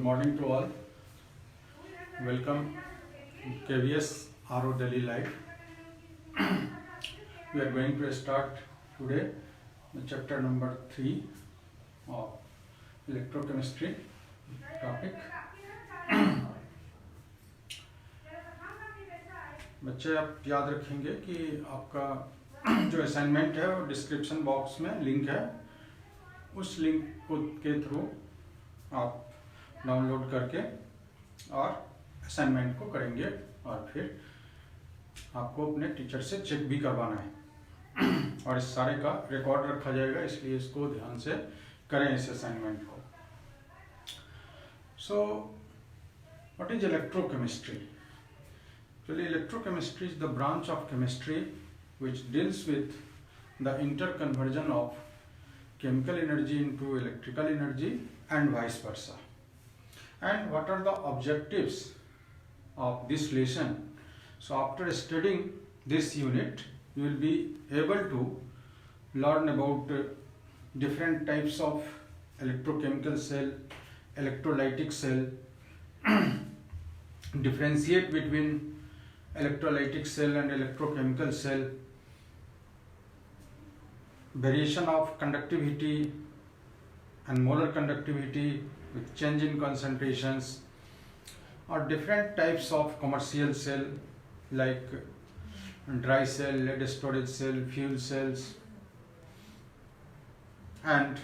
Good morning to all. Welcome KVS RO Daily Life. We are going to start today the chapter number 3 of electrochemistry topic. बच्चे आप याद रखेंगे कि आपका जो असाइनमेंट है वो डिस्क्रिप्शन बॉक्स में लिंक है, उस लिंक के थ्रू आप डाउनलोड करके और असाइनमेंट को करेंगे और फिर आपको अपने टीचर से चेक भी करवाना है और इस सारे का रिकॉर्ड रखा जाएगा, इसलिए इसको ध्यान से करें इस असाइनमेंट को. So what is electrochemistry? Actually, electrochemistry is the branch of chemistry which deals with the interconversion of chemical energy into electrical energy and vice versa. And what are the objectives of this lesson? So after studying this unit, you will be able to learn about different types of electrochemical cell, electrolytic cell, differentiate between electrolytic cell and electrochemical cell, variation of conductivity and molar conductivity with change in concentrations, or different types of commercial cell like dry cell, lead storage cell, fuel cells, and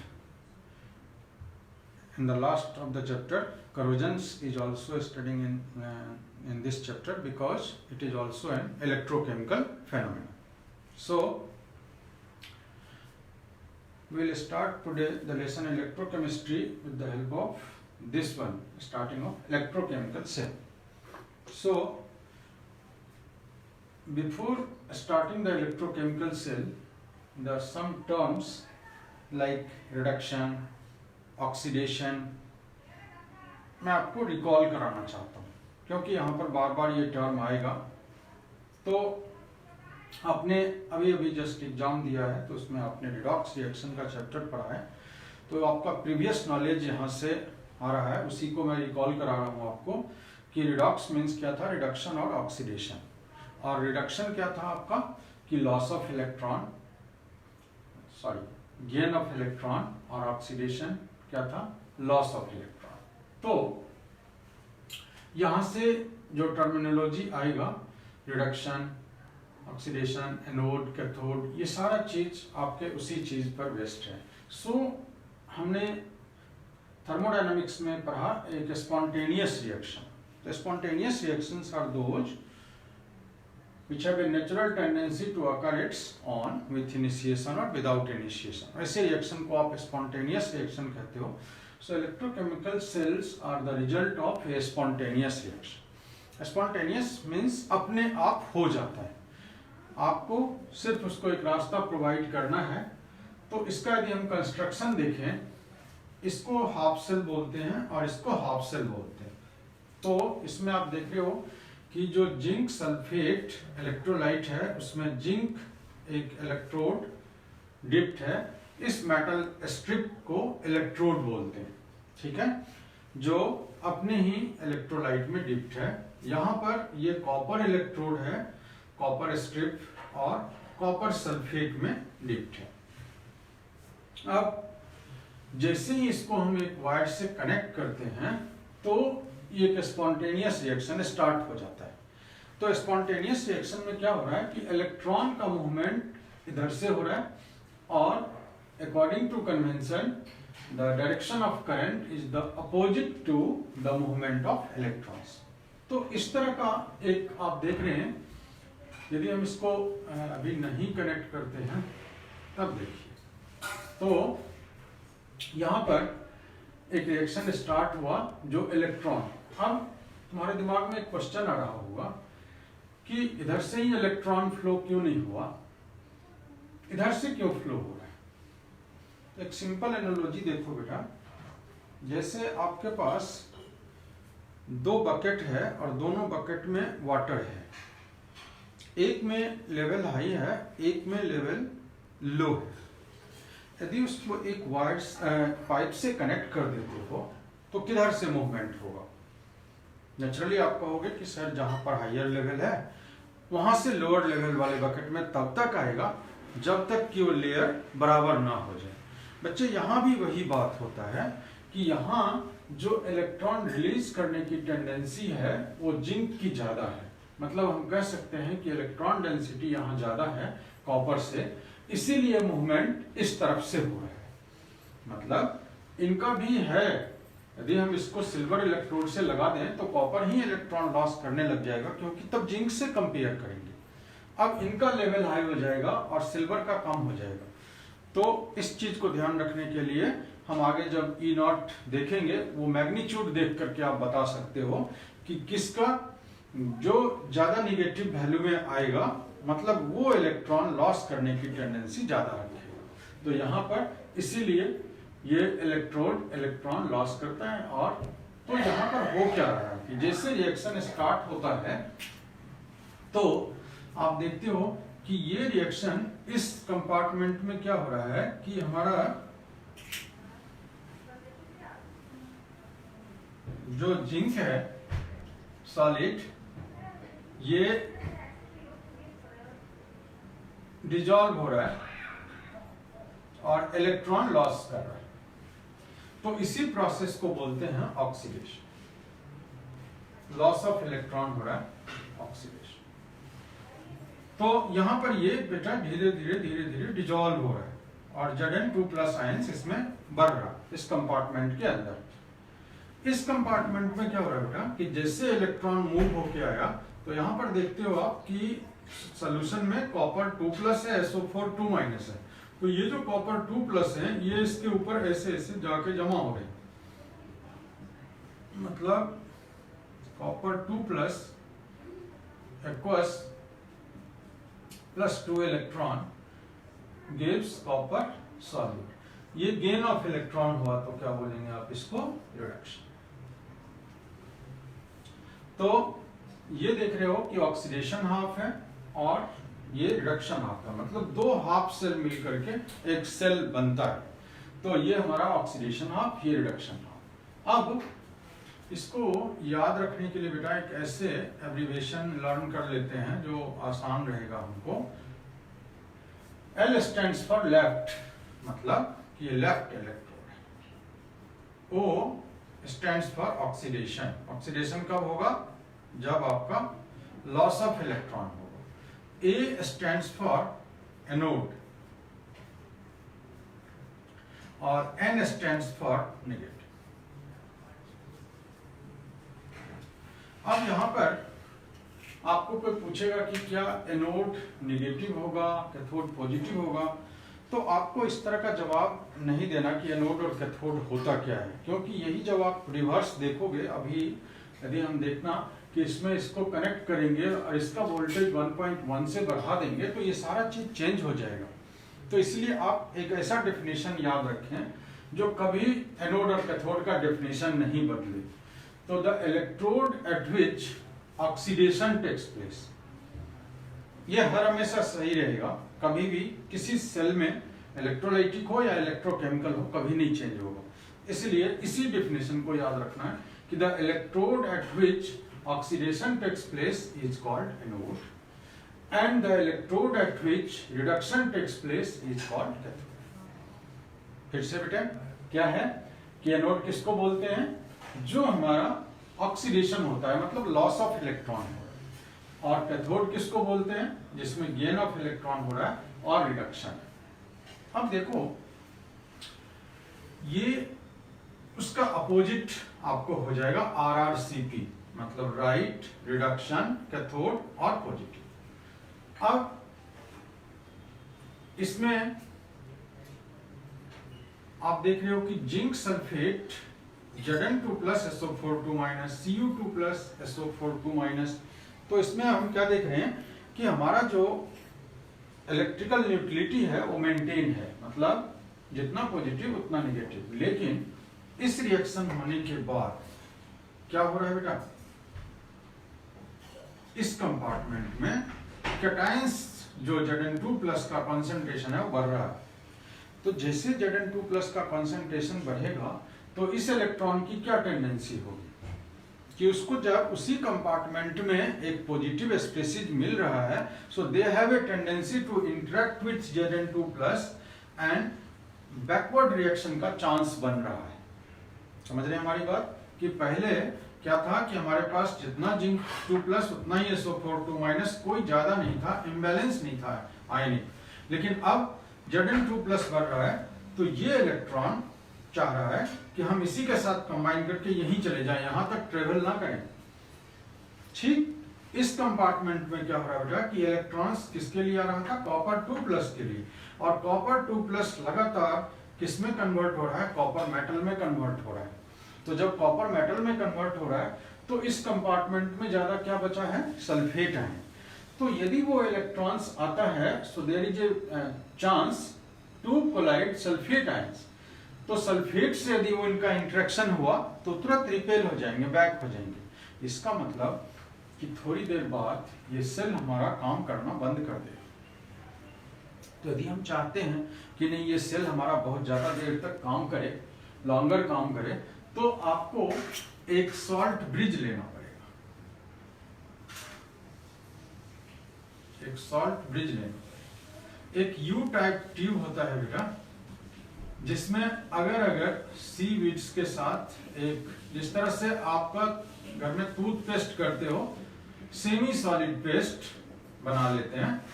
in the last of the chapter corrosions is also studying in this chapter because it is also an electrochemical phenomenon. So we will start today the lesson electrochemistry with the help of this one, starting of electrochemical cell. So before starting the electrochemical cell, there are some terms like reduction, oxidation. मैं आपको recall कराना चाहता हूँ क्योंकि यहाँ पर बार बार ये term आएगा. तो आपने अभी अभी जस्ट एग्जाम दिया है तो उसमें आपने रिडॉक्स रिएक्शन का चैप्टर पढ़ा है, तो आपका प्रीवियस नॉलेज यहाँ से आ रहा है, उसी को मैं रिकॉल करा रहा हूँ आपको कि रिडॉक्स मीन्स क्या था, रिडक्शन और ऑक्सीडेशन. और रिडक्शन क्या था आपका कि loss of electron, gain of electron, और ऑक्सीडेशन क्या था, लॉस ऑफ इलेक्ट्रॉन. तो यहां से जो टर्मिनोलॉजी आएगा, रिडक्शन, ऑक्सीडेशन, एनोड, कैथोड, ये सारा चीज आपके उसी चीज पर बेस्ड है. सो हमने थर्मोडायनामिक्स में पढ़ा एक स्पॉन्टेनियस रिएक्शन. तो spontaneous reactions are those which have a natural tendency to occur its own with initiation or without initiation. ऐसे रिएक्शन को आप spontaneous reaction कहते हो. So electrochemical cells are the result of a spontaneous reaction. Spontaneous means अपने आप हो जाता है, आपको सिर्फ उसको एक रास्ता प्रोवाइड करना है. तो इसका यदि हम कंस्ट्रक्शन देखें, इसको हाफ सेल बोलते हैं और इसको हाफ सेल बोलते हैं. तो इसमें आप देख रहे हो कि जो जिंक सल्फेट इलेक्ट्रोलाइट है उसमें जिंक एक इलेक्ट्रोड डिप्ट है. इस मेटल स्ट्रिप को इलेक्ट्रोड बोलते हैं, ठीक है, जो अपने ही इलेक्ट्रोलाइट में डिप्ट है. यहाँ पर ये कॉपर इलेक्ट्रोड है, कॉपर स्ट्रिप, और कॉपर सल्फेट में डिप्ट है. अब जैसे ही इसको हम एक वायर से कनेक्ट करते हैं तो ये एक स्पॉन्टेनियस रिएक्शन स्टार्ट हो जाता है. तो स्पॉन्टेनियस रिएक्शन में क्या हो रहा है कि इलेक्ट्रॉन का मूवमेंट इधर से हो रहा है और according to convention the direction of current is the opposite to the movement of electrons. तो इस तरह का एक आप देख रहे हैं. यदि हम इसको अभी नहीं कनेक्ट करते हैं तब देखिए, तो यहाँ पर एक रिएक्शन स्टार्ट हुआ जो इलेक्ट्रॉन. अब तुम्हारे दिमाग में एक क्वेश्चन आ रहा होगा कि इधर से ही इलेक्ट्रॉन फ्लो क्यों नहीं हुआ, इधर से क्यों फ्लो हो रहा है. एक सिंपल एनालॉजी देखो बेटा, जैसे आपके पास दो बकेट है और दोनों बकेट में वाटर है. एक में लेवल हाई है, एक में लेवल लो है. यदि उसको एक वायर पाइप से कनेक्ट कर देते हो तो किधर से मूवमेंट होगा? नेचुरली आप कहोगे कि सर जहां पर हायर लेवल है वहां से लोअर लेवल वाले बकेट में तब तक आएगा जब तक कि वो लेयर बराबर ना हो जाए। बच्चे यहाँ भी वही बात होता है कि यहाँ जो इलेक्ट्रॉन रिलीज करने की टेंडेंसी है वो जिंक की ज्यादा है, मतलब हम कह सकते हैं कि इलेक्ट्रॉन डेंसिटी यहाँ ज्यादा है कॉपर से, इसीलिए मूवमेंट इस तरफ से हो रहा है। मतलब इनका भी है, यदि हम इसको सिल्वर इलेक्ट्रोड से लगा दें तो कॉपर ही इलेक्ट्रॉन लॉस करने लग जाएगा, क्योंकि तब जिंक से कंपेयर करेंगे। अब इनका लेवल हाई हो जाएगा और सिल्वर का कम हो जाएगा। तो इस चीज को ध्यान रखने के लिए हम आगे जब ई नॉट देखेंगे वो मैग्नीट्यूड देख करके आप बता सकते हो कि किसका जो ज्यादा निगेटिव वैल्यू में आएगा, मतलब वो इलेक्ट्रॉन लॉस करने की टेंडेंसी ज्यादा रखेगा। तो यहाँ पर इसीलिए ये इलेक्ट्रोड इलेक्ट्रॉन लॉस करता है। और तो यहाँ पर हो क्या रहा है कि जैसे रिएक्शन स्टार्ट होता है तो आप देखते हो कि ये रिएक्शन इस कंपार्टमेंट में क्या हो रहा है कि हमारा जो जिंक है सॉलिड ये डिजॉल्व हो रहा है और इलेक्ट्रॉन लॉस कर रहा है। तो इसी प्रोसेस को बोलते हैं ऑक्सीडेशन। लॉस ऑफ इलेक्ट्रॉन हो रहा है, ऑक्सीडेशन। तो यहां पर ये बेटा धीरे धीरे धीरे धीरे डिजॉल्व हो रहा है और Zn2+ आयंस इसमें बढ़ रहा है इस कंपार्टमेंट के अंदर। इस कंपार्टमेंट में क्या हो रहा है बेटा कि जैसे इलेक्ट्रॉन मूव होके आया तो यहां पर देखते हो आप कि सोल्यूशन में कॉपर 2+ है, SO4 2- है। तो ये जो कॉपर 2+ है ये इसके ऊपर ऐसे ऐसे जाके जमा हो गए, मतलब copper 2+ aqueous +2 electron gives copper solute. ये गेन ऑफ इलेक्ट्रॉन हुआ तो क्या बोलेंगे आप इसको? रिडक्शन। तो ये देख रहे हो कि ऑक्सीडेशन हाफ है और ये रिडक्शन हाफ है, मतलब दो हाफ सेल मिलकर के एक सेल बनता है। तो ये हमारा ऑक्सीडेशन हाफ, ये रिडक्शन हाफ। अब इसको याद रखने के लिए बेटा एक ऐसे एब्रिविएशन लर्न कर लेते हैं जो आसान रहेगा हमको। L स्टैंड्स फॉर लेफ्ट, मतलब ये लेफ्ट इलेक्ट्रोड है। O stands for oxidation. Oxidation कब होगा? जब आपका लॉस ऑफ इलेक्ट्रॉन होगा। A स्टैंड्स फॉर एनोड और N स्टैंड्स फॉर नेगेटिव। अब यहां पर आपको कोई पूछेगा कि क्या एनोड नेगेटिव होगा, कैथोड पॉजिटिव होगा, तो आपको इस तरह का जवाब नहीं देना कि एनोड और कैथोड होता क्या है, क्योंकि यही जब आप रिवर्स देखोगे, अभी यदि हम देखना कि इसमें इसको कनेक्ट करेंगे और इसका वोल्टेज 1.1 से बढ़ा देंगे तो ये सारा चीज चेंज हो जाएगा। तो इसलिए आप एक ऐसा डेफिनेशन याद रखें जो कभी एनोड और कैथोड का डेफिनेशन नहीं बदले। तो the electrode at which oxidation takes place, ये हर हमेशा सही रहेगा, कभी भी किसी सेल में इलेक्ट्रोलाइटिक हो या इलेक्ट्रोकेमिकल हो कभी नहीं चेंज होगा। इसलिए इसी डेफिनेशन को याद रखना है कि the electrode at which oxidation takes place is called anode and the electrode at which reduction takes place is called cathode. फिर से बेटा क्या है कि एनोड किसको बोलते हैं? जो हमारा ऑक्सीडेशन होता है, मतलब लॉस ऑफ इलेक्ट्रॉन हो रहा है। और कैथोड किसको बोलते हैं? जिसमें गेन ऑफ इलेक्ट्रॉन हो रहा है और रिडक्शन। अब देखो ये उसका अपोजिट आपको हो जाएगा RRCP, मतलब राइट, रिडक्शन, कैथोड और पॉजिटिव। अब इसमें आप देख रहे हो कि zinc sulphate Zn2+ SO4 2-, Cu2+ SO4 2-। तो इसमें हम क्या देख रहे हैं कि हमारा जो इलेक्ट्रिकल न्यूट्रलिटी है वो मेंटेन है, मतलब जितना पॉजिटिव उतना नेगेटिव। लेकिन इस रिएक्शन होने के बाद क्या हो रहा है बेटा? इस कंपार्टमेंट में कैटायंस जो Zn2+ का कंसंट्रेशन है वो बढ़ रहा है। तो जैसे Zn2+ का कंसंट्रेशन बढ़ेगा तो इस इलेक्ट्रॉन की क्या टेंडेंसी होगी कि उसको जब उसी कंपार्टमेंट में एक पॉजिटिव स्पेसिस मिल रहा है, so they have a tendency to interact with Zn2+ and backward reaction का चांस बन रहा है। समझ रहे हैं हमारी बात कि पहले क्या था कि हमारे पास जितना Zn2+ उतना ही SO4 कोई ज्यादा नहीं था, इम्बैलेंस नहीं था आयनिक, लेकिन अब Zn2+ बढ़ रहा है तो ये इलेक्ट्रॉन चाह रहा है कि हम इसी के साथ कंबाइन करके यहीं चले जाएं, यहां तक ट्रेवल ना करें। ठीक इस कंपार्टमेंट में क्या हो रहा है बेटा कि इलेक्ट्रॉन्स किसके लिए आ रहा था, Copper2+ के लिए, और Copper2+ लगातार किसमें कन्वर्ट हो रहा है, कॉपर मेटल में कन्वर्ट हो रहा है। तो जब कॉपर मेटल में कन्वर्ट हो रहा है तो इस कंपार्टमेंट में ज्यादा क्या बचा है, सल्फेट है। तो यदि वो इलेक्ट्रॉन्स आता है, so there is a chance to collide sulphate ions. तो सल्फेट से यदि वो इनका इंटरेक्शन हुआ तो तुरंत रिपेल हो जाएंगे, बैक हो जाएंगे। इसका मतलब कि थोड़ी देर बाद ये सेल हमारा काम करना बंद कर देगा। तो यदि हम चाहते हैं कि नहीं ये सेल हमारा बहुत ज्यादा देर तक काम करे, लॉन्गर काम करे, तो आपको एक सॉल्ट ब्रिज लेना पड़ेगा, एक सॉल्ट ब्रिज लेना। एक यू टाइप ट्यूब होता है बेटा, जिसमें अगर सीवीड्स के साथ एक, जिस तरह से आपका घर में टूथपेस्ट करते हो, सेमी सॉलिड पेस्ट बना लेते हैं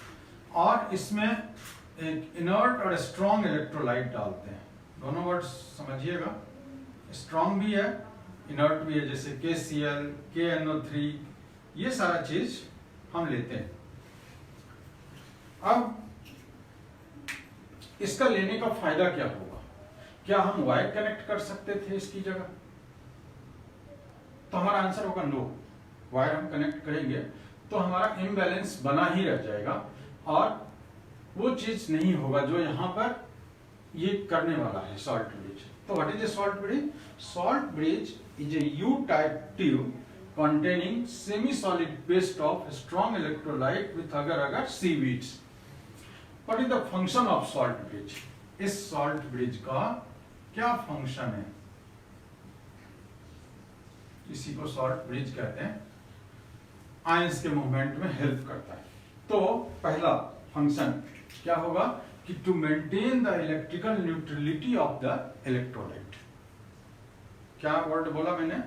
और इसमें एक इनर्ट और स्ट्रॉन्ग इलेक्ट्रोलाइट डालते हैं। दोनों वर्ड्स समझिएगा, स्ट्रॉन्ग भी है इनर्ट भी है, जैसे KCl, KNO3, ये सारा चीज हम लेते हैं। अब इसका लेने का फायदा क्या होगा, क्या हम वायर कनेक्ट कर सकते थे इसकी जगह? तो हमारा आंसर होगा नो। वायर हम कनेक्ट करेंगे तो हमारा इम्बैलेंस बना ही रह जाएगा और वो चीज नहीं होगा जो यहां पर ये करने वाला है सॉल्ट ब्रिज। तो what is a salt bridge? Salt bridge is a you type tube containing semi-solid paste of strong electrolyte with agar-agar seaweeds. What is the function of salt bridge? इस salt bridge का क्या function है? इसी को salt bridge कहते हैं, ions के movement में हेल्प करता है। तो पहला फंक्शन क्या होगा कि to maintain the electrical neutrality of the electrolyte. क्या वर्ड बोला मैंने?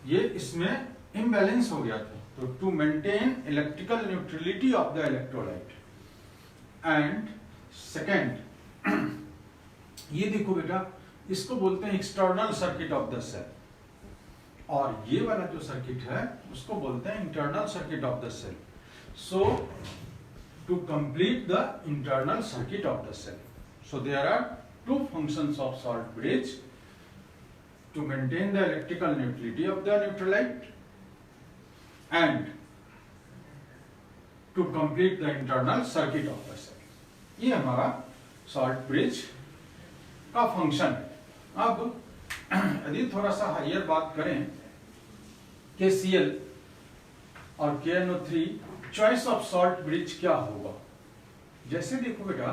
ये इसमें इम्बैलेंस हो गया था, तो to maintain electrical neutrality of the electrolyte. And second, ये देखो बेटा, इसको बोलते हैं external circuit of the cell, और ये वाला जो सर्किट है उसको बोलते हैं internal circuit of the cell. So to complete the internal circuit of the cell, so there are two functions of salt bridge: to maintain the electrical neutrality of the neutralite and to complete the internal circuit of the cell. ये हमारा salt bridge का function है। अब यदि थोड़ा सा higher बात करें, KCl और KNO3 choice of salt bridge क्या होगा? जैसे देखो बेटा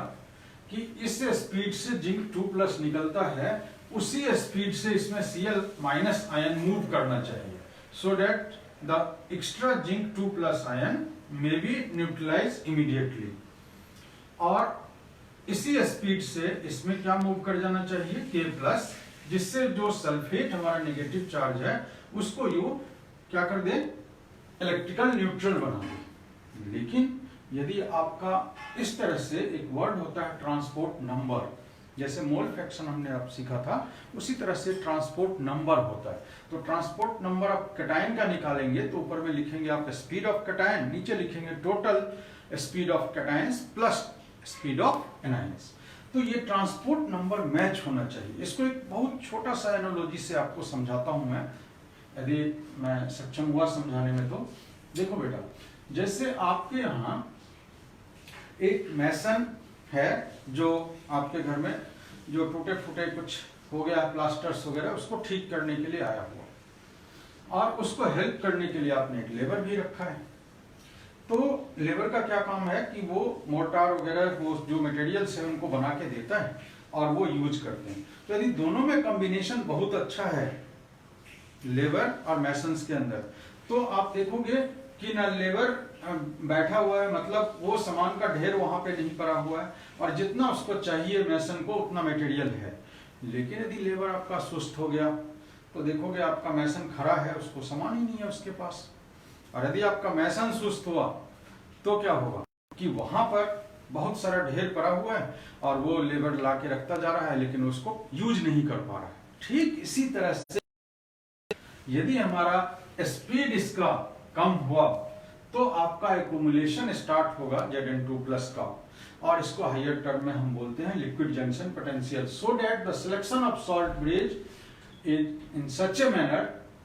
कि इस स्पीड से जिंक 2+ निकलता है, उसी स्पीड से इसमें Cl- आयन मूव करना चाहिए, so that the extra zinc 2+ ion may be neutralise immediately. और इसी स्पीड से इसमें क्या मूव कर जाना चाहिए, K+, जिससे जो सल्फेट हमारा नेगेटिव चार्ज है उसको यू क्या कर दे, इलेक्ट्रिकल न्यूट्रल बना दे। लेकिन यदि आपका इस तरह से एक वर्ड होता है ट्रांसपोर्ट नंबर, जैसे मोल फ्रैक्शन हमने अब सीखा था, उसी तरह से ट्रांसपोर्ट नंबर होता है। तो ट्रांसपोर्ट नंबर आप कैटायन का निकालेंगे तो ऊपर में लिखेंगे आप स्पीड ऑफ कैटायन, नीचे लिखेंगे total speed of cations plus speed of anions. तो ये ट्रांसपोर्ट नंबर मैच होना चाहिए। इसको एक बहुत छोटा सा एनालॉजी से आपको समझाता हूं मैं, यदि मैं सक्षम हुआ समझाने में। तो देखो बेटा, जैसे आपके यहाँ एक मैसन है जो आपके घर में जो टूटे फूटे कुछ हो गया है, प्लास्टर्स वगैरह, उसको ठीक करने के लिए आया हुआ, और उसको हेल्प करने के लिए आपने एक लेबर भी रखा है। तो लेबर का क्या काम है कि वो मोर्टार वगैरह वो जो मटेरियल्स है उनको बना के देता है। और वो यूज करते हैं। तो यदि दोनों में कॉम्बिनेशन बहुत अच्छा है लेबर और मैसन्स के अंदर, तो आप देखोगे कि ना लेबर बैठा हुआ है, मतलब वो सामान का ढेर वहां पे नहीं पड़ा हुआ है, और जितना उसको चाहिए मैसन को उतना मटेरियल है। लेकिन यदि लेबर आपका सुस्त हो गया तो देखोगे आपका मैसन खड़ा है, उसको सामान ही नहीं है उसके पास। और यदि आपका मैसन सुस्त हुआ तो क्या होगा कि वहां पर बहुत सारा ढेर पड़ा हुआ है और वो लेबर ला के रखता जा रहा है लेकिन उसको यूज नहीं कर पा रहा है। ठीक इसी तरह से यदि हमारा स्पीड इसका कम हुआ तो आपका एक्यूमुलेशन स्टार्ट होगा Zn2+ का, और इसको हायर टर्म में हम बोलते हैं liquid junction potential, so that the selection of salt bridge is in such a manner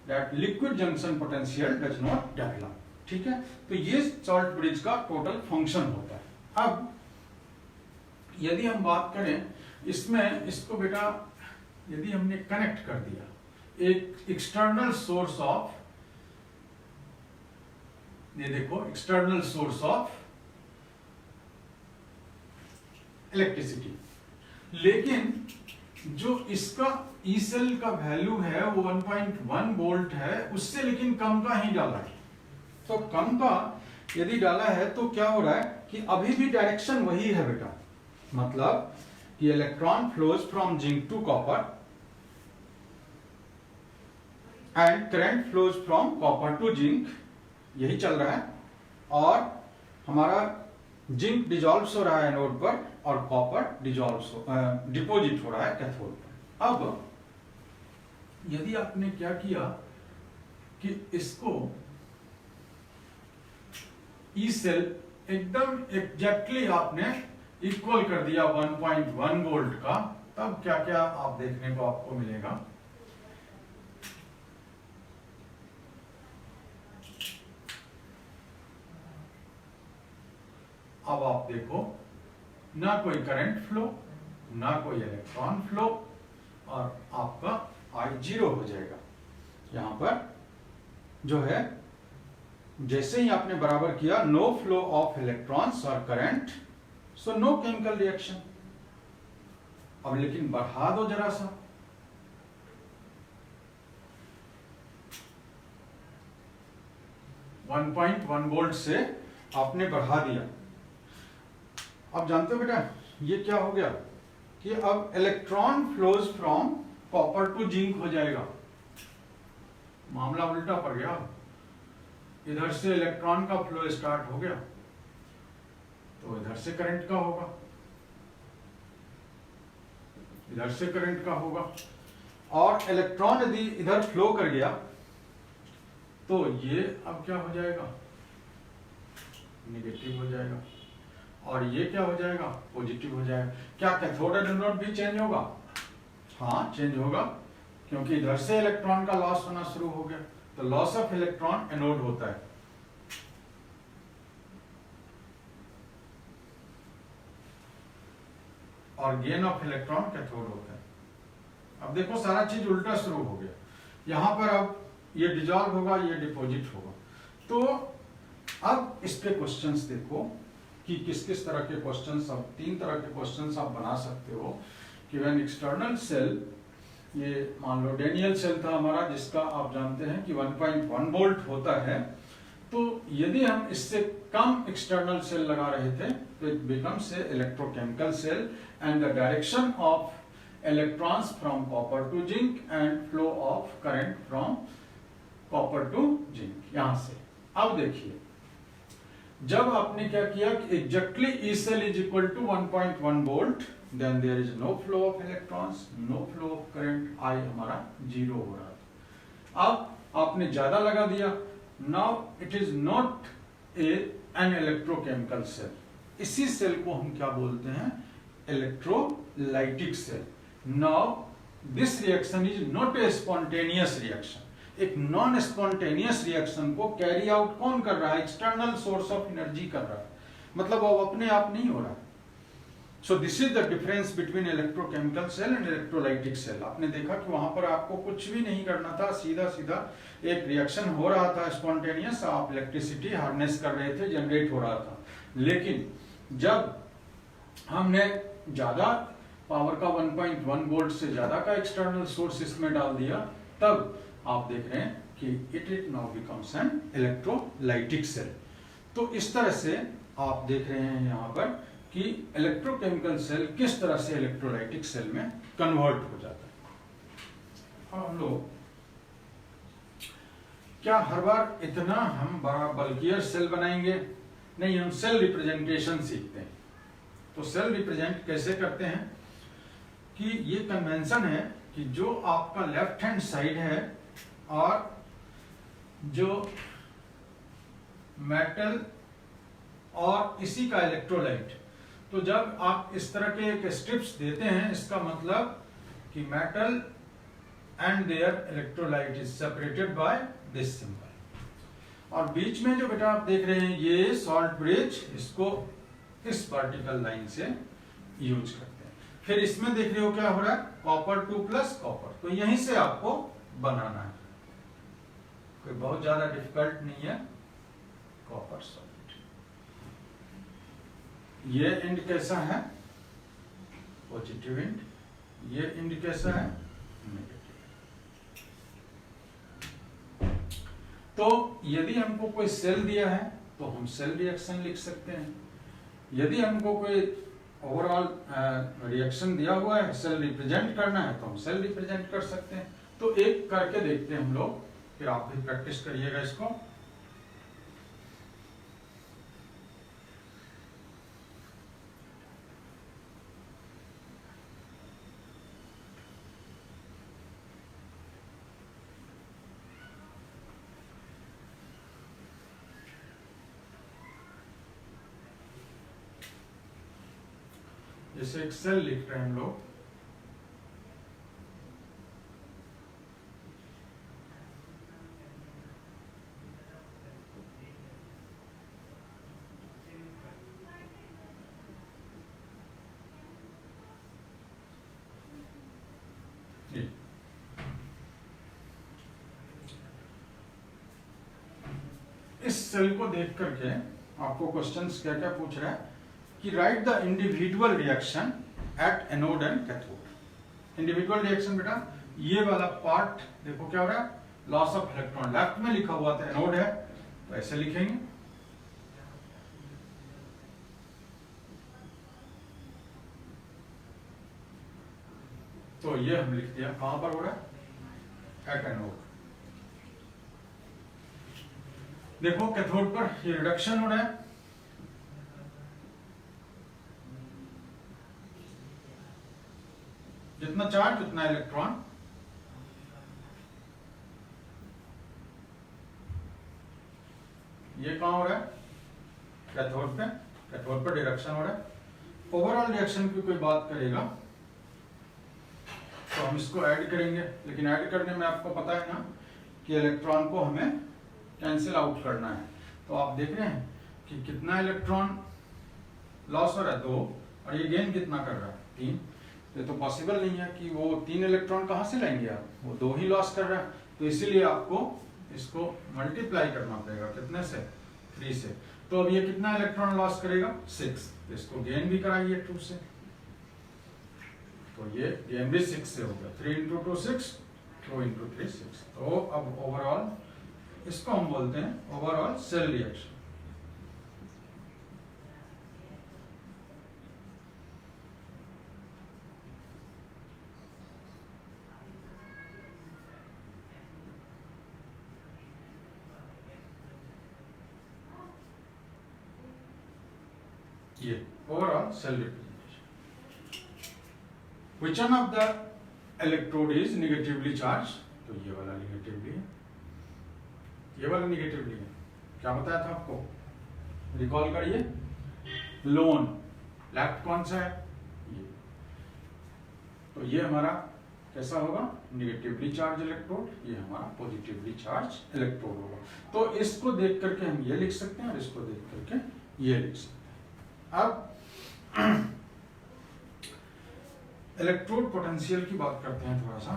that liquid junction potential does not develop. ठीक है, तो ये सॉल्ट ब्रिज का टोटल फंक्शन होता है। अब यदि हम बात करें इसमें, इसको बेटा यदि हमने कनेक्ट कर दिया एक एक्सटर्नल सोर्स ऑफ, ये देखो एक्सटर्नल सोर्स ऑफ इलेक्ट्रिसिटी, लेकिन जो इसका ई सेल का वैल्यू है वो 1.1 वोल्ट है, उससे लेकिन कम का ही डाला है। तो कम का यदि डाला है तो क्या हो रहा है कि अभी भी डायरेक्शन वही है बेटा, मतलब कि electron flows from zinc to copper and current flows from copper to zinc, यही चल रहा है, और हमारा जिंक डिजॉल्व हो रहा है एनोड पर और कॉपर डिपोजिट हो रहा है कैथोड पर। अब यदि आपने क्या किया कि इसको ई सेल एकदम एग्जैक्टली आपने इक्वल कर दिया 1.1 वोल्ट का, तब क्या क्या आप देखने को आपको मिलेगा। अब आप देखो ना कोई करंट फ्लो, ना कोई इलेक्ट्रॉन फ्लो, और आपका I 0 हो जाएगा। यहां पर जो है जैसे ही आपने बराबर किया, नो फ्लो ऑफ इलेक्ट्रॉन्स और current, so no chemical reaction. अब लेकिन बढ़ा दो जरा सा, वन 1.1 वोल्ट से आपने बढ़ा दिया। अब जानते हो बेटा ये क्या हो गया कि अब electron flows from copper to zinc हो जाएगा, मामला उल्टा पड़ गया। इधर से इलेक्ट्रॉन का फ्लो स्टार्ट हो गया तो इधर से करंट का होगा, इधर से करंट का होगा, और इलेक्ट्रॉन यदि इधर फ्लो कर गया तो ये अब क्या हो जाएगा, नेगेटिव हो जाएगा, और ये क्या हो जाएगा, पॉजिटिव हो जाएगा। क्या कैथोड एनोड भी चेंज होगा? हाँ चेंज होगा, क्योंकि इधर से इलेक्ट्रॉन का लॉस होना शुरू हो गया, तो लॉस ऑफ इलेक्ट्रॉन एनोड होता है। और गेन ऑफ इलेक्ट्रॉन कैथोड होता है। अब देखो सारा चीज उल्टा शुरू हो गया, यहां पर अब ये डिजॉल्व होगा, ये डिपॉजिट होगा। तो अब इस पे क्वेश्चंस देखो कि किस किस तरह के क्वेश्चंस, अब 3 तरह के क्वेश्चंस आप बना सकते हो कि व्हेन एक्सटर्नल सेल, ये मान लो डेनियल सेल था हमारा जिसका आप जानते हैं कि 1.1 वोल्ट होता है, तो यदि हम इससे कम एक्सटर्नल सेल लगा रहे थे तो it becomes a electrochemical cell and the direction of electrons from copper to zinc and flow of current from copper to zinc, यहां से। अब देखिए जब आपने क्या किया कि exactly E cell is equal to 1.1 volt, then there is no flow of electrons, no flow of current, आई हमारा 0 हो रहा था। अब आपने ज्यादा लगा दिया, now it is not an electrochemical cell. इसी सेल को हम क्या बोलते हैं, electrolytic cell. Now this reaction is not a spontaneous reaction. एक नॉन स्पॉन्टेनियस रिएक्शन को कैरी आउट कौन कर रहा है, एक्सटर्नल सोर्स ऑफ एनर्जी कर रहा है, मतलब वो अपने आप नहीं हो रहा है। So this is the difference between electrochemical cell and electrolytic cell. आपने देखा कि वहां पर आपको कुछ भी नहीं करना था, सीधा सीधा एक रिएक्शन हो रहा था स्पॉन्टेनियस, आप इलेक्ट्रिसिटी हार्नेस कर रहे थे, जनरेट हो रहा था। लेकिन जब हमने ज्यादा पावर का 1.1 वोल्ट से ज्यादा का एक्सटर्नल सोर्स इसमें डाल दिया, तब आप देख रहे हैं कि it now becomes an electrolytic cell. तो इस तरह से आप देख रहे हैं यहाँ पर कि इलेक्ट्रोकेमिकल सेल किस तरह से इलेक्ट्रोलाइटिक सेल में कन्वर्ट हो जाता है। हम लोग क्या हर बार इतना हम बड़ा बल्कियर सेल बनाएंगे? नहीं, हम सेल रिप्रेजेंटेशन सीखते हैं। तो सेल रिप्रेजेंट कैसे करते हैं कि ये कन्वेंशन है कि जो आपका लेफ्ट हैंड साइड है और जो मेटल और इसी का इलेक्ट्रोलाइट, तो जब आप इस तरह के एक स्ट्रिप्स देते हैं, इसका मतलब कि metal and their electrolyte is separated by this symbol. और बीच में जो बेटा आप देख रहे हैं ये सॉल्ट ब्रिज, इसको इस वर्टिकल लाइन से यूज करते हैं। फिर इसमें देख रहे हो क्या हो रहा है, कॉपर 2 प्लस कॉपर, तो यहीं से आपको बनाना है, कोई बहुत ज्यादा डिफिकल्ट नहीं है। कॉपर सॉल्ट, ये एंड कैसा है, पॉजिटिव एंड, ये एंड कैसा है, नेगेटिव। तो यदि हमको कोई सेल दिया है तो हम सेल रिएक्शन लिख सकते हैं। यदि हमको कोई ओवरऑल रिएक्शन दिया हुआ है, सेल रिप्रेजेंट करना है, तो हम सेल रिप्रेजेंट कर सकते हैं। तो एक करके देखते हैं हम लोग, फिर आप भी प्रैक्टिस करिएगा इसको। जैसे एक सेल लिख रहे हैं हम लोग, इस सेल को देख करके आपको क्वेश्चंस क्या क्या पूछ रहा है कि right the individual reaction at anode and cathode. Individual reaction बेटा ये वाला पार्ट देखो क्या हो रहा है, लॉस ऑफ इलेक्ट्रॉन, लेफ्ट में लिखा हुआ था एनोड है, तो ऐसे लिखेंगे। तो ये हम लिख दिया, कहां पर हो रहा है, एट एनोड। देखो कैथोड पर ये रिडक्शन हो रहा है, जितना चार्ज उतना इलेक्ट्रॉन। ये कहां हो रहा है, कैथोड पे, कैथोड पर रिडक्शन हो रहा है। ओवरऑल रिएक्शन की कोई बात करेगा तो हम इसको ऐड करेंगे, लेकिन ऐड करने में आपको पता है ना कि इलेक्ट्रॉन को हमें कैंसिल आउट करना है। तो आप देख रहे हैं कि कितना इलेक्ट्रॉन लॉस हो रहा है, 2, और ये गेन कितना कर रहा है, 3। ये तो पॉसिबल नहीं है कि वो 3 इलेक्ट्रॉन कहां से लाएंगे आप, वो 2 ही लॉस कर रहा है। तो इसीलिए आपको इसको मल्टीप्लाई करना पड़ेगा, कितने से, 3 से। तो अब ये कितना इलेक्ट्रॉन लॉस करेगा, 6। इसको गेन भी कराइए 2 से, तो ये गेन भी 6 से होगा। 3 × 2 6, 2 × 3 6। तो अब ओवरऑल इसको हम बोलते हैं ओवरऑल सेल रिएक्शन। ये overall cell representation. Which one of the electrode is negatively charge, तो ये वाला नेगेटिवली है, ये वाला नेगेटिवली है। क्या बताया था आपको, रिकॉल करिए, लोन लेफ्ट कौन सा है, ये। तो ये हमारा कैसा होगा, नेगेटिवली चार्ज इलेक्ट्रोड, ये हमारा पॉजिटिवली चार्ज इलेक्ट्रोड होगा। तो इसको देख करके हम ये लिख सकते हैं और इसको देख करके ये लिख सकते हैं। अब इलेक्ट्रोड पोटेंशियल की बात करते हैं थोड़ा सा।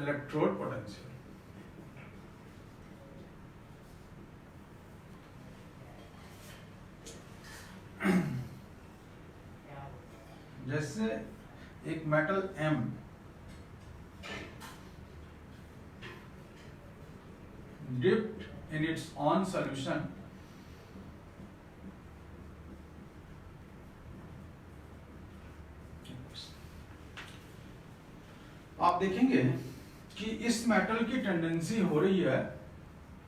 Electrode potential. जैसे एक metal M dipped in its own solution आप देखेंगे कि इस मेटल की टेंडेंसी हो रही है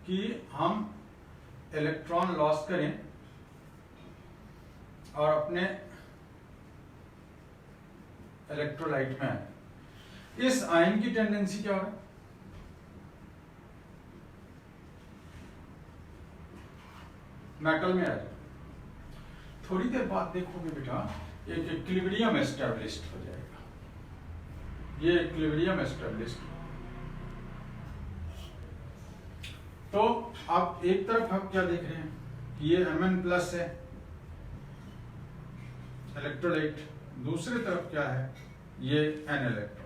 कि हम इलेक्ट्रॉन लॉस करें और अपने इलेक्ट्रोलाइट में। इस आयन की टेंडेंसी क्या है? मेटल में आ जाए। थोड़ी देर बाद देखोगे बेटा एक इक्विलिब्रियम एस्टेब्लिश्ड हो जाएगा। ये इक्विलिब्रियम एस्टेब्लिश्ड। तो आप एक तरफ आप क्या देख रहे हैं, ये Mn प्लस है इलेक्ट्रोलाइट, दूसरी तरफ क्या है, ये N electron.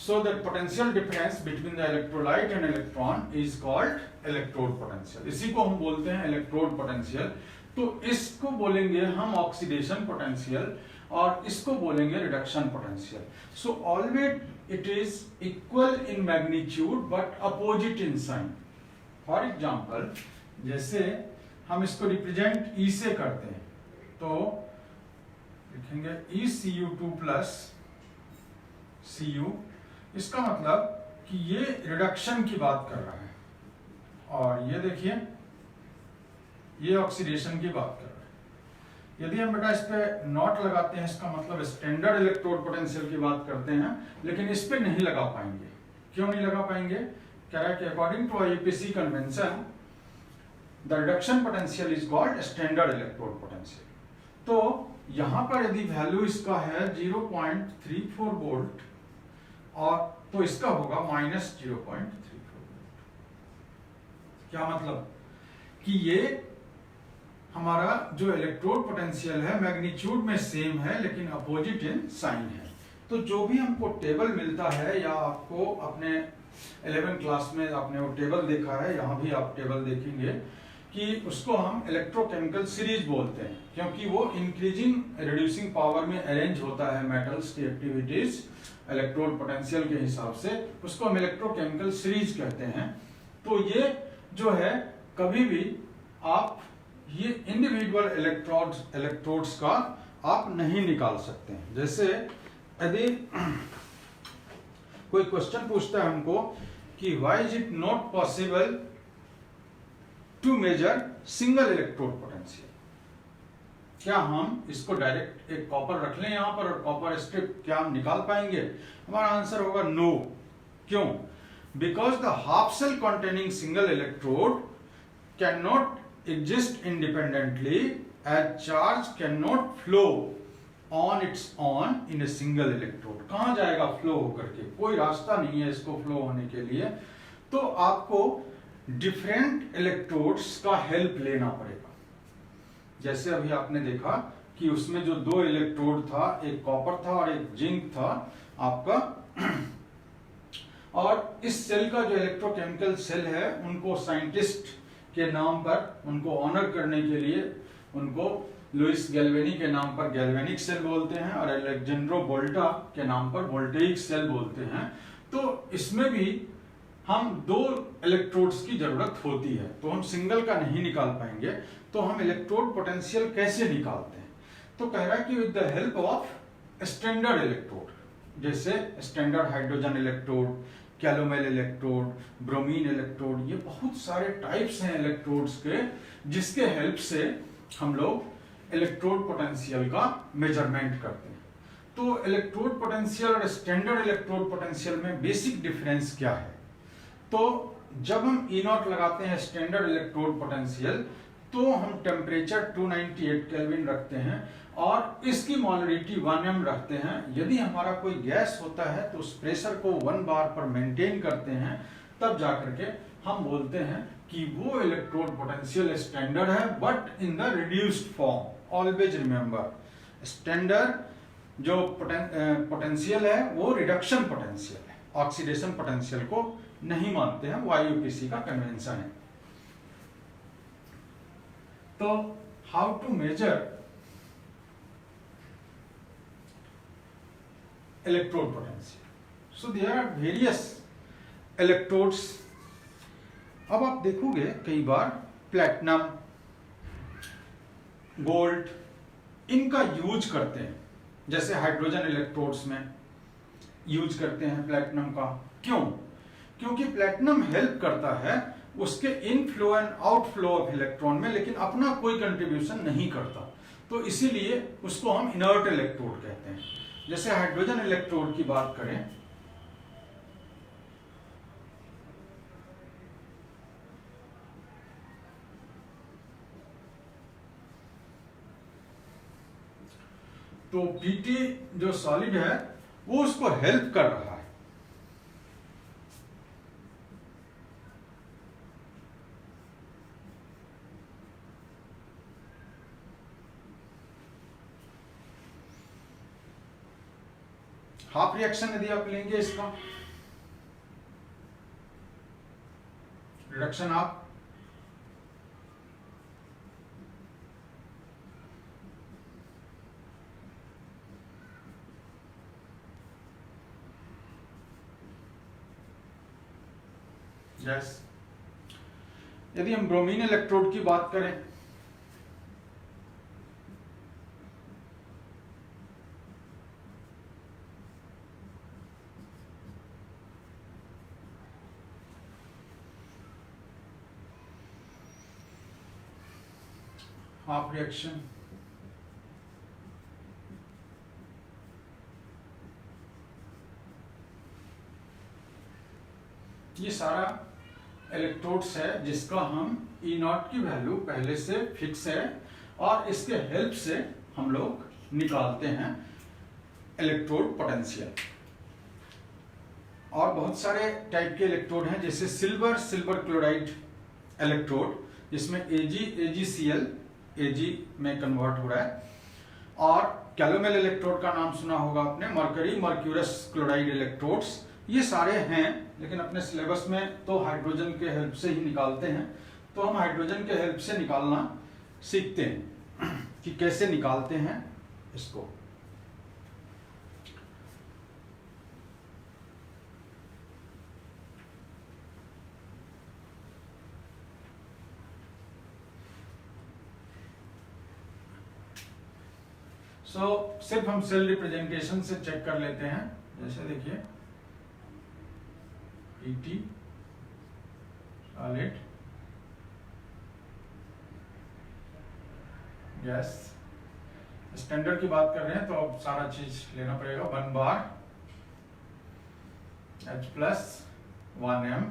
So the potential difference between the electrolyte and electron is called electrode potential। इसी को हम बोलते हैं इलेक्ट्रोड पोटेंशियल। तो इसको बोलेंगे हम ऑक्सीडेशन पोटेंशियल और इसको बोलेंगे reduction potential. So always it is equal in magnitude but opposite in sign. For example जैसे हम इसको रिप्रेजेंट E से करते हैं तो लिखेंगे ECU2 प्लस Cu। इसका मतलब कि ये रिडक्शन की बात कर रहा है और ये देखिए ये ऑक्सीडेशन की बात कर रहा है। यदि हम बेटा इस पे नॉट लगाते हैं इसका मतलब स्टैंडर्ड इलेक्ट्रोड पोटेंशियल की बात करते हैं, लेकिन इस पे नहीं लगा पाएंगे। क्यों नहीं लगा पाएंगे? कह रहा है कि according to IUPAC convention the reduction potential is called standard electrode potential. तो यहां पर यदि वैल्यू इसका है 0.34 वोल्ट और तो इसका होगा -0.34 वोल्ट। क्या मतलब कि ये हमारा जो इलेक्ट्रोड पोटेंशियल है मैग्नीट्यूड में सेम है लेकिन अपोजिट इन साइन है। तो जो भी हमको टेबल मिलता है या आपको अपने 11th क्लास में आपने वो टेबल देखा है, यहाँ भी आप टेबल देखेंगे कि उसको हम इलेक्ट्रोकेमिकल सीरीज बोलते हैं क्योंकि वो इंक्रीजिंग रिड्यूसिंग पावर में अरेंज होता है मेटल्स की एक्टिविटीज इलेक्ट्रोड पोटेंशियल के हिसाब से, उसको हम इलेक्ट्रोकेमिकल सीरीज कहते हैं। तो ये जो है कभी भी आप ये इंडिविजुअल इलेक्ट्रोड्स का आप नहीं निकाल सकते हैं। जैसे यदि कोई क्वेश्चन पूछता है हमको कि why is it not possible to measure single electrode potential, क्या हम इसको डायरेक्ट एक कॉपर रख लें यहां पर और कॉपर स्ट्रिप क्या हम निकाल पाएंगे? हमारा आंसर होगा नो। क्यों? Because the half cell containing single electrode can not exist independently as charge cannot flow on its own in a single electrode। कहां जाएगा फ्लो होकर के? कोई रास्ता नहीं है इसको फ्लो होने के लिए। तो आपको डिफरेंट इलेक्ट्रोड्स का हेल्प लेना पड़ेगा। जैसे अभी आपने देखा कि उसमें जो दो इलेक्ट्रोड था, एक कॉपर था और एक जिंक था आपका, और इस सेल का जो इलेक्ट्रोकेमिकल सेल है उनको साइंटिस्ट के नाम पर उनको ऑनर करने के लिए उनको लुइस गैल्वेनी के नाम पर गैल्वेनिक सेल बोलते हैं और अलेक्जेंड्रो वोल्टा के नाम पर वोल्टेइक सेल बोलते हैं। तो इसमें भी हम दो इलेक्ट्रोड्स की जरूरत होती है, तो हम सिंगल का नहीं निकाल पाएंगे। तो हम इलेक्ट्रोड पोटेंशियल कैसे निकालते हैं? तो कह रहा है कि with the help of standard electrode, जैसे standard hydrogen electrode, calomel electrode, bromine electrode, ये बहुत सारे टाइप्स हैं इलेक्ट्रोड्स के जिसके हेल्प से हम लोग इलेक्ट्रोड पोटेंशियल का मेजरमेंट करते हैं। तो इलेक्ट्रोड पोटेंशियल और स्टैंडर्ड इलेक्ट्रोड पोटेंशियल में बेसिक डिफरेंस क्या है? तो जब हम E0 लगाते हैं स्टैंडर्ड इलेक्ट्रोड पोटेंशियल तो हम टेम्परेचर 298 केल्विन रखते हैं और इसकी मोलरिटी 1m रखते हैं। यदि हमारा कोई गैस होता है तो उस प्रेशर को 1 बार पर मेंटेन करते हैं, तब जाकर के हम बोलते हैं कि वो इलेक्ट्रोड पोटेंशियल स्टैंडर्ड है but in the reduced form. Always remember, standard जो पोटेंशियल है वो रिडक्शन पोटेंशियल है, ऑक्सीडेशन पोटेंशियल को नहीं मानते हैं, वो IUPAC का कन्वेंशन है। तो how to measure electrode potential? So there are various electrodes. अब आप देखोगे कई बार प्लैटिनम, गोल्ड, इनका यूज करते हैं, जैसे हाइड्रोजन इलेक्ट्रोड्स में यूज करते हैं प्लैटिनम का। क्यों? क्योंकि प्लैटिनम हेल्प करता है उसके inflow and outflow of electron में, लेकिन अपना कोई कंट्रीब्यूशन नहीं करता, तो इसीलिए उसको हम इनर्ट इलेक्ट्रोड कहते हैं। जैसे हाइड्रोजन इलेक्ट्रोड की बात करें, तो Pt जो सॉलिड है वो उसको हेल्प कर रहा है। हाफ रिएक्शन यदि आप लेंगे इसका, रिडक्शन हाफ, यस। यदि हम ब्रोमीन इलेक्ट्रोड की बात करें, हाफ रिएक्शन, ये सारा इलेक्ट्रोड्स है जिसका हम E0 की वैल्यू पहले से फिक्स है, और इसके हेल्प से हम लोग निकालते हैं इलेक्ट्रोड पोटेंशियल। और बहुत सारे टाइप के इलेक्ट्रोड हैं, जैसे सिल्वर क्लोराइड इलेक्ट्रोड, जिसमें AgCl Ag में कन्वर्ट हो रहा है। और कैलोमेल इलेक्ट्रोड का नाम सुना होगा आपने, मर्क्यूरस क्लोराइड इलेक्ट्रोड्स, ये सारे हैं। लेकिन अपने सिलेबस में तो हाइड्रोजन के हेल्प से ही निकालते हैं, तो हम हाइड्रोजन के हेल्प से निकालना सीखते हैं कि कैसे निकालते हैं इसको। सिर्फ हम सेल रिप्रेजेंटेशन से चेक कर लेते हैं। जैसे देखिए Pt सॉलिड, गैस, स्टैंडर्ड की बात कर रहे हैं तो अब सारा चीज लेना पड़ेगा। 1 बार H plus 1m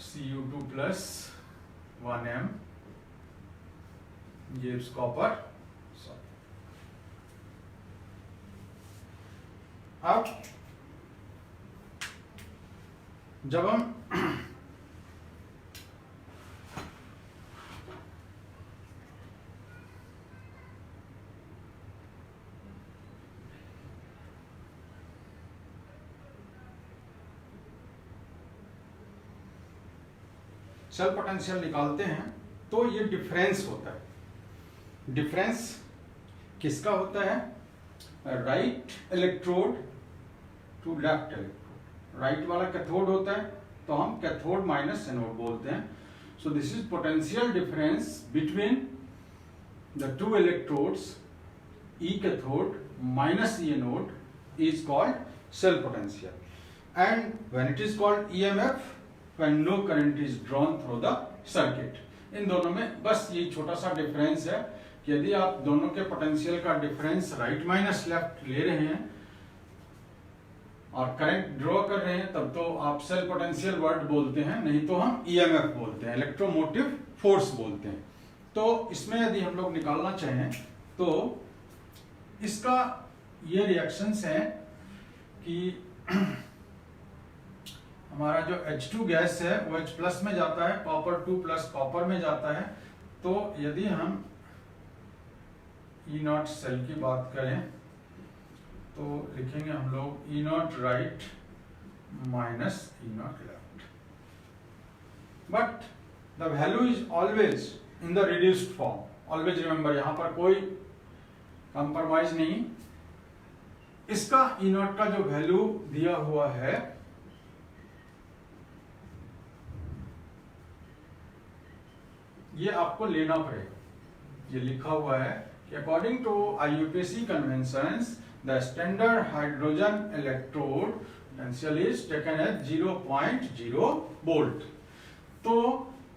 Cu2 plus 1m gives copper. अब जब हम सेल पोटेंशियल निकालते हैं तो ये डिफरेंस होता है। डिफरेंस किसका होता है? Right electrode to left electrode. Right वाला कैथोड होता है तो हम कैथोड माइनस एनोड बोलते हैं। So this is potential difference between the two electrodes, E cathode minus E anode is called cell potential, and when it is called EMF when no current is drawn through the circuit। इन दोनों में बस ये छोटा सा difference है कि यदि आप दोनों के पोटेंशियल का डिफरेंस राइट माइनस लेफ्ट ले रहे हैं और करंट ड्रॉ कर रहे हैं, तब तो आप सेल पोटेंशियल वर्ड बोलते हैं, नहीं तो हम EMF बोलते हैं, इलेक्ट्रोमोटिव फोर्स बोलते हैं। तो इसमें यदि हम लोग निकालना चाहें तो इसका ये रिएक्शंस है कि हमारा जो H2 गैस है वो H प्लस में जाता है, कॉपर 2 प्लस कॉपर में जाता है। तो यदि हम ई नॉट सेल की बात करें तो लिखेंगे हम लोग E naught right minus E naught left, but the value is always in the reduced form. Always remember, यहां पर कोई कंप्रोमाइज नहीं। इसका ई नॉट का जो वैल्यू दिया हुआ है ये आपको लेना पड़ेगा। ये लिखा हुआ है कि according to IUPAC conventions the standard hydrogen electrode potential is taken as 0.0 volt. तो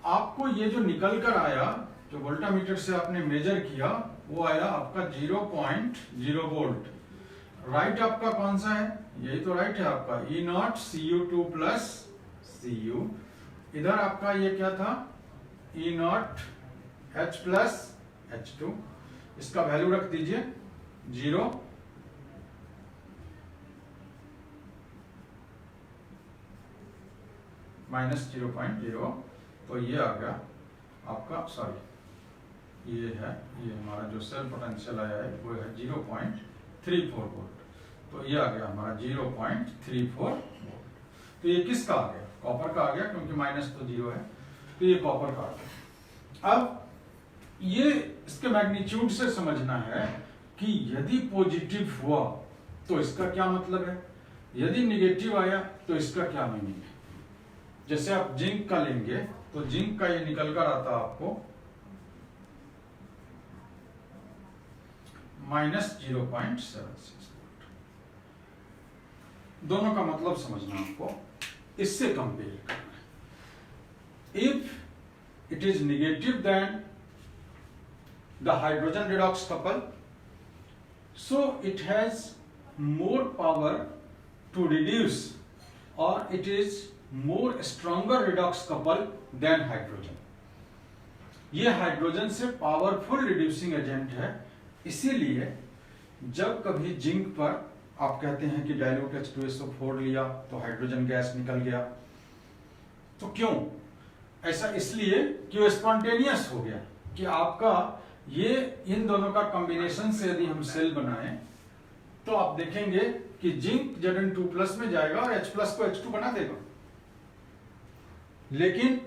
आपको ये जो निकल कर आया, जो वोल्टामीटर से आपने मेजर किया, वो आया आपका 0.0 वोल्ट। राइट आपका कौन सा है? यही तो राइट है आपका E not Cu2 plus Cu। इधर आपका ये क्या था? E not H plus H2। इसका वैल्यू रख दीजिए 0 माइनस 0.0। तो ये आ गया आपका, सॉरी ये है, ये हमारा जो सेल पोटेंशियल आया है वो है 0.34 वोल्ट। तो ये आ गया हमारा 0.34 वोल्ट। तो ये किसका आ गया? कॉपर का आ गया, क्योंकि माइनस तो 0 है, तो ये कॉपर का आ गया। अब ये इसके मैग्नीट्यूड से समझना है कि यदि पॉजिटिव हुआ तो इसका क्या मतलब है, यदि निगेटिव आया तो इसका क्या मीनिंग है। जैसे आप जिंक का लेंगे तो जिंक का ये निकल कर आता आपको माइनस 0.76 वोल्ट। दोनों का मतलब समझना आपको, इससे कंपेयर करना है। If it is negative then the hydrogen redox couple, so it has more power to reduce, or it is more stronger redox couple than hydrogen। ये हाइड्रोजन से पावरफुल रिड्यूसिंग एजेंट है। इसीलिए जब कभी जिंक पर आप कहते हैं कि डाइल्यूट H2SO4 लिया तो हाइड्रोजन गैस निकल गया, तो क्यों ऐसा? इसलिए कि वो स्पॉन्टेनियस हो गया, कि आपका ये इन दोनों का कॉम्बिनेशन से यदि हम सेल बनाएं तो आप देखेंगे कि जिंक Zn2+ में जाएगा और H+ को H2 बना देगा। लेकिन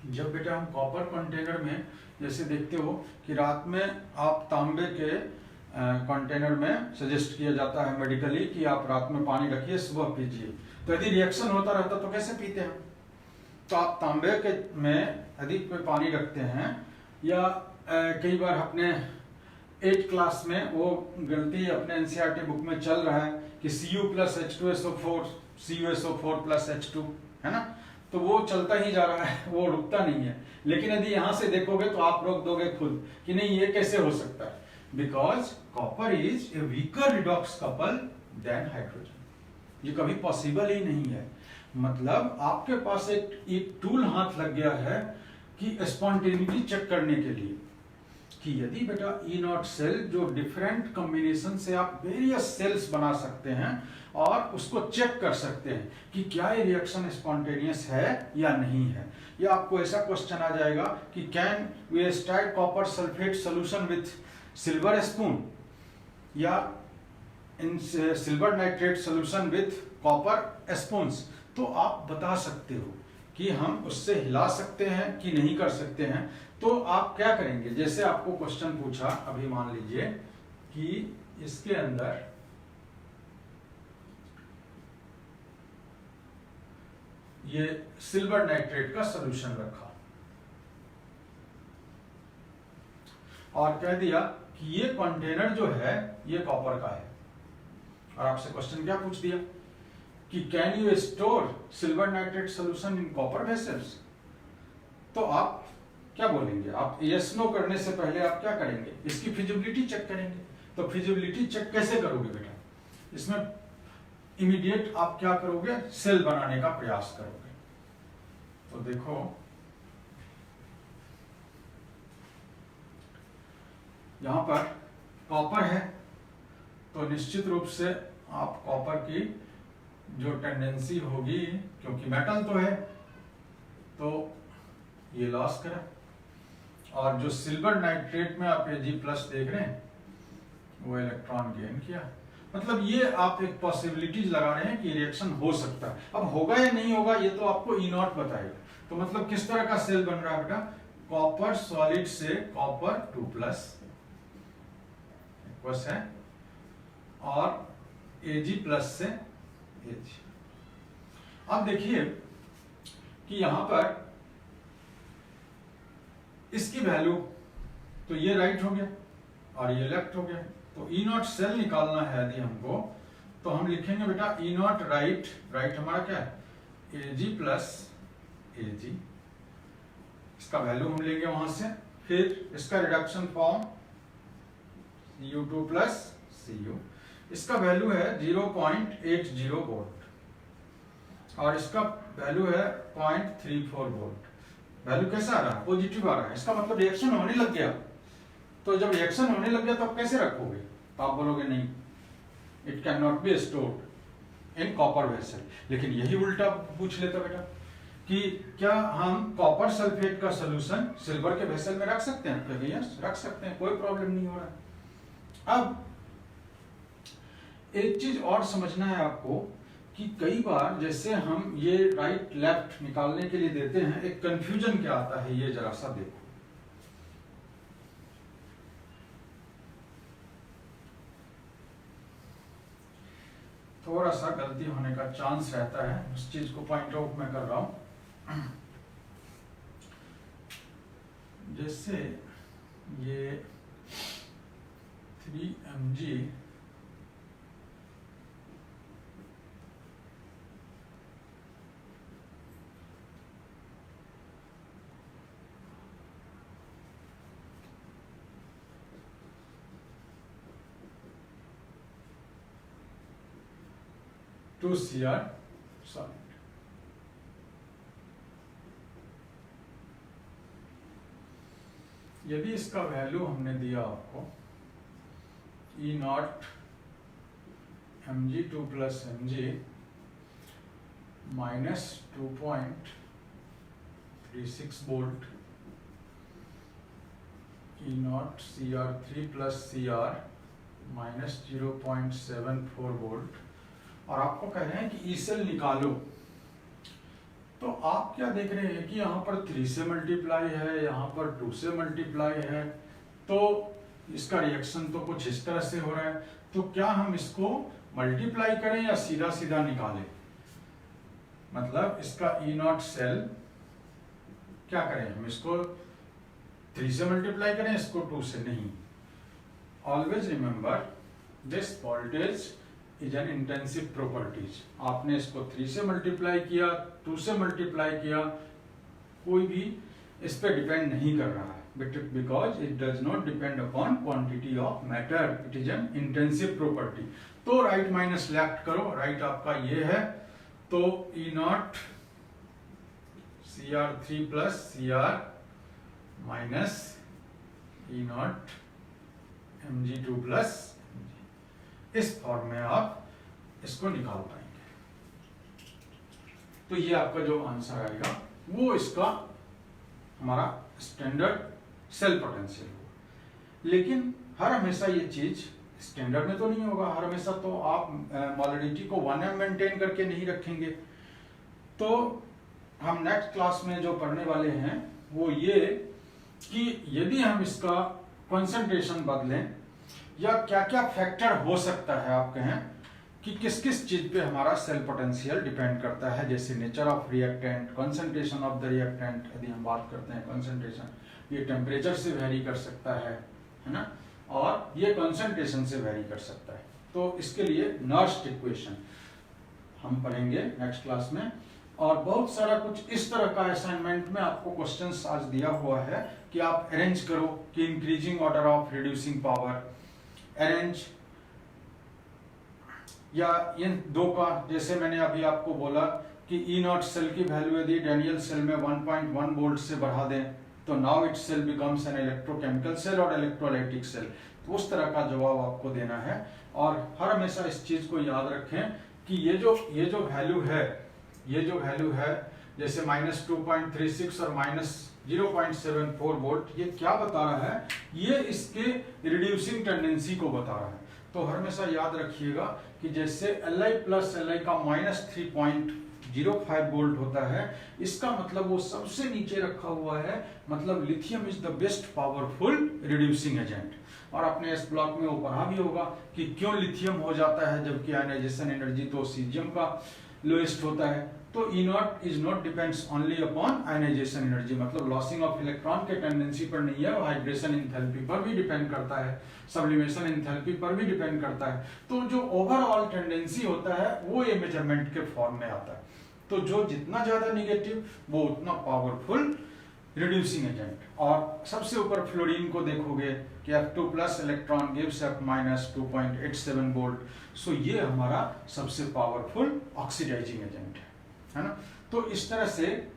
जब बेटा हम कॉपर कंटेनर में, जैसे देखते हो कि रात में आप तांबे के कंटेनर में सजेस्ट किया जाता है मेडिकली कि आप रात में पानी रखिए, सुबह पीजिए। तो यदि रिएक्शन होता रहता तो कैसे पीते हैं? तो आप तांबे के में यदि कोई पानी रखते हैं, या कई बार अपने 8th क्लास में वो गलती अपने NCERT बुक में चल रहा है कि Cu plus H2SO4 CuSO4 plus H2, है ना? तो वो चलता ही जा रहा है, वो रुकता नहीं है। लेकिन यदि यहां से देखोगे तो आप रोक दोगे खुद कि नहीं, ये कैसे हो सकता है? Because copper is a weaker redox couple than hydrogen. ये कभी पॉसिबल ही नहीं है। मतलब आपके पास एक टूल हाथ लग गया है कि स्पॉन्टेनिटी चेक करने के लिए, कि यदि बेटा E नॉट सेल जो डिफरेंट कॉम्बिनेशन से आप वेरियस सेल्स बना सकते हैं और उसको चेक कर सकते हैं कि क्या ये रिएक्शन स्पॉन्टेनियस है या नहीं है। या आपको ऐसा क्वेश्चन आ जाएगा कि can we start copper sulphate solution with silver spoon, या in silver nitrate solution with copper spoons. तो आप बता सकते हो कि हम उससे हिला सकते हैं कि नहीं कर सकते हैं। तो आप क्या करेंगे? जैसे आपको क्वेश्चन पूछा, अभी मान लीजिए कि इसके अंदर ये सिल्वर नाइट्रेट का सॉल्यूशन रखा और कह दिया कि ये कंटेनर जो है ये कॉपर का है, और आपसे क्वेश्चन क्या पूछ दिया कि can you store silver nitrate solution in copper vessels. तो आप क्या बोलेंगे? आप यस नो करने से पहले आप क्या करेंगे? इसकी फिजिबिलिटी चेक करेंगे। तो फिजिबिलिटी चेक कैसे करोगे बेटा? इसमें इमीडिएट आप क्या करोगे? सेल बनाने का प्रयास करोगे। तो देखो यहां पर कॉपर है, तो निश्चित रूप से आप कॉपर की जो टेंडेंसी होगी, क्योंकि मेटल तो है, तो ये लॉस करें। और जो सिल्वर नाइट्रेट में आप Ag प्लस देख रहे हैं वो इलेक्ट्रॉन गेन किया। मतलब ये आप एक पॉसिबिलिटीज लगा रहे हैं कि रिएक्शन हो सकता है। अब होगा या नहीं होगा ये तो आपको E नॉट बताएगा। तो मतलब किस तरह का सेल बन रहा है बेटा, कॉपर सॉलिड से कॉपर 2+ है और Ag+ से Ag। अब देखिए कि यहां पर इसकी वैल्यू, तो ये राइट हो गया और ये लेफ्ट हो गया। तो E नॉट सेल निकालना है यदि हमको, तो हम लिखेंगे बेटा E नॉट राइट हमारा क्या है Ag+ Ag। इसका वैल्यू हम लेंगे वहां से, फिर इसका रिडक्शन फॉर्म Cu2 + Cu। इसका वैल्यू है 0.80 वोल्ट और इसका वैल्यू है 0.34 वोल्ट। वैल्यू कैसा आ रहा है, पॉजिटिव आ रहा है। इसका मतलब रिएक्शन होने लग गया। तो जब रिएक्शन होने लग गया तो आप कैसे रखोगे, तो आप बोलोगे नहीं, it can not be stored in copper vessel. लेकिन यही उल्टा पूछ लेता बेटा कि क्या हम कॉपर सल्फेट का सोल्यूशन सिल्वर के वेसल में रख सकते हैं, क्योंकि यस रख सकते हैं, कोई प्रॉब्लम नहीं हो रहा है। अब एक चीज और समझना है आपको कि कई बार जैसे हम ये राइट लेफ्ट निकालने के लिए देते हैं, एक कंफ्यूजन क्या आता है, ये जरा सा देखो। थोड़ा सा गलती होने का चांस रहता है, उस चीज को पॉइंट आउट मैं कर रहा हूं। जैसे ये 3mg टू Cr सॉलिड। यदि इसका वैल्यू हमने दिया आपको E not Mg2 + Mg -2.36 volt, E not Cr3 + Cr -0.74 volt, और आपको कह रहे हैं कि ई सेल निकालो। तो आप क्या देख रहे हैं कि यहाँ पर 3 से मल्टीप्लाई है, यहाँ पर 2 से मल्टीप्लाई है, तो इसका रिएक्शन तो कुछ इस तरह से हो रहा है। तो क्या हम इसको मल्टीप्लाई करें या सीधा सीधा निकालें, मतलब इसका ई नॉट सेल क्या करें, हम इसको 3 से मल्टीप्लाई करें, इसको 2 से नहीं। Always remember this voltage is an intensive properties. आपने इसको 3 से मल्टीप्लाई किया, 2 से मल्टीप्लाई किया, कोई भी इस पे डिपेंड नहीं कर रहा है, because it does not depend upon quantity of matter, it is an intensive property. तो राइट माइनस लेफ्ट करो, राइट आपका ये है, तो E not Cr3 + Cr minus E not Mg2 + इस फॉर्म में आप इसको निकाल पाएंगे। तो ये आपका जो आंसर आएगा वो इसका हमारा स्टैंडर्ड सेल पोटेंशियल होगा। लेकिन हर हमेशा ये चीज स्टैंडर्ड में तो नहीं होगा, हर हमेशा तो आप मोलरिटी को 1m मेंटेन करके नहीं रखेंगे। तो हम नेक्स्ट क्लास में जो पढ़ने वाले हैं वो ये कि यदि हम इसका कंसंट्रेशन बदलें या क्या क्या फैक्टर हो सकता है, आप कहें कि किस किस चीज पे हमारा सेल पोटेंशियल डिपेंड करता है, जैसे nature of reactant, concentration of the reactant. यदि हम बात करते हैं कंसंट्रेशन, ये टेम्परेचर से वेरी कर सकता है ना, और ये कंसंट्रेशन से वेरी कर सकता है। तो इसके लिए नर्स्ट इक्वेशन हम पढ़ेंगे नेक्स्ट क्लास में। और बहुत सारा कुछ इस तरह का असाइनमेंट में आपको क्वेश्चंस आज दिया हुआ है कि आप अरेंज करो कि increasing order of reducing power, arrange या इन दो का, जैसे मैंने अभी आपको बोला कि E नॉट सेल की वैल्यू यदि डेनियल सेल में 1.1 वोल्ट से बढ़ा दें तो now it cell becomes an electrochemical cell और इलेक्ट्रोलाइटिक सेल। तो उस तरह का जवाब आपको देना है। और हर हमेशा इस चीज को याद रखें कि ये जो वैल्यू है ये जो वैल्यू है जैसे -2.36 और -0.74 वोल्ट, ये क्या बता रहा है? ये इसके रिड्यूसिंग टेंडेंसी को बता रहा है। तो हमेशा याद रखिएगा कि जैसे Li प्लस Li का -3.05 वोल्ट होता है, इसका मतलब वो सबसे नीचे रखा हुआ है, मतलब lithium is the best powerful reducing agent. और आपने इस ब्लॉक में वो पढ़ा भी होगा कि क्यों लिथियम हो जाता है जबकि आयनाइजेशन एनर्जी तो सीजियम का लोएस्ट होता है। तो E naught is not depends only upon ionisation energy, मतलब लॉसिंग ऑफ इलेक्ट्रॉन के टेंडेंसी पर नहीं है, हाइड्रेशन एंथैल्पी पर भी डिपेंड करता है, सब्लिमेशन एंथैल्पी पर भी डिपेंड करता है। तो जो ओवरऑल टेंडेंसी होता है वो ये मेजरमेंट के फॉर्म में आता है। तो जो जितना ज्यादा निगेटिव वो उतना पावरफुल रिड्यूसिंग एजेंट। और सबसे ऊपर फ्लोरीन को देखोगे कि F2 plus electron gives F minus 2.87 volt. So ये हमारा सबसे पावरफुल ऑक्सीडाइजिंग एजेंट है ना। तो इस तरह से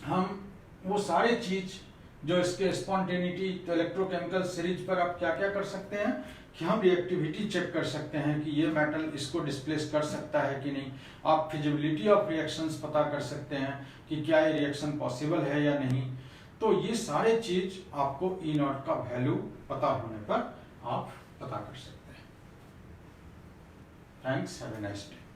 हम वो सारे चीज जो इसके स्पॉन्टेनिटी, तो इलेक्ट्रोकेमिकल सीरीज पर आप क्या क्या कर सकते हैं कि हम रिएक्टिविटी चेक कर सकते हैं कि ये मेटल इसको डिस्प्लेस कर सकता है कि नहीं। आप फिजिबिलिटी ऑफ रिएक्शंस पता कर सकते हैं कि क्या ये रिएक्शन पॉसिबल है या नहीं। तो ये सारे चीज आपको E नॉट का वैल्यू पता होने पर आप पता कर सकते हैं। Thanks, have a nice day.